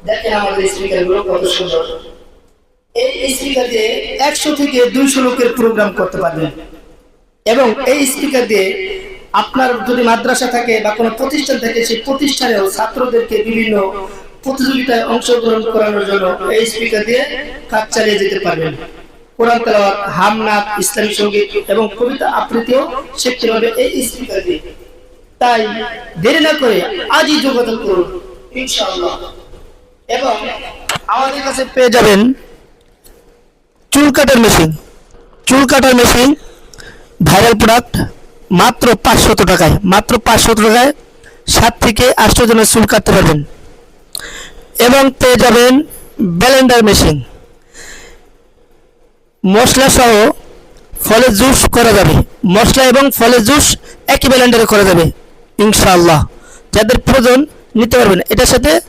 দেখেন আমাদের স্পিকারগুলো কত সুন্দর। এই স্পিকার দিয়ে 100 থেকে 200 লোকের প্রোগ্রাম করতে পারবেন। এবং এই স্পিকার দিয়ে আপনার যদি মাদ্রাসা থাকে বা কোনো প্রতিষ্ঠান থাকে, সেই প্রতিষ্ঠানেও ছাত্রদেরকে বিভিন্ন প্রতিযোগিতায় অংশগ্রহণ করানোর জন্য এই স্পিকার দিয়ে কাজ চালিয়ে যেতে পারবেন। কোরআন তেলাওয়াত, হামনাত, ইসলামী সঙ্গীত এবং কবিতা আবৃত্তিও শিখতে হবে এই স্পিকার দিয়ে। তাই দেরি না করে আজই যোগাযোগ করুন ইনশাআল্লাহ। এবং আমাদের কাছে পেয়ে যাবেন চুল কাটার মেশিন। চুল কাটার মেশিন ভাইরাল প্রোডাক্ট, মাত্র 500 টাকায়, মাত্র 500 টাকায় 7 থেকে 8 জনের চুল কাটতে পারবেন। এবং পেয়ে যাবেন ব্লেন্ডার মেশিন, মশলা সহ ফলের জুস করা যাবে, মশলা এবং ফলের জুস একই ব্লেন্ডারে করা যাবে ইনশাআল্লাহ। যাদের প্রয়োজন নিতে পারবেন। এটার সাথে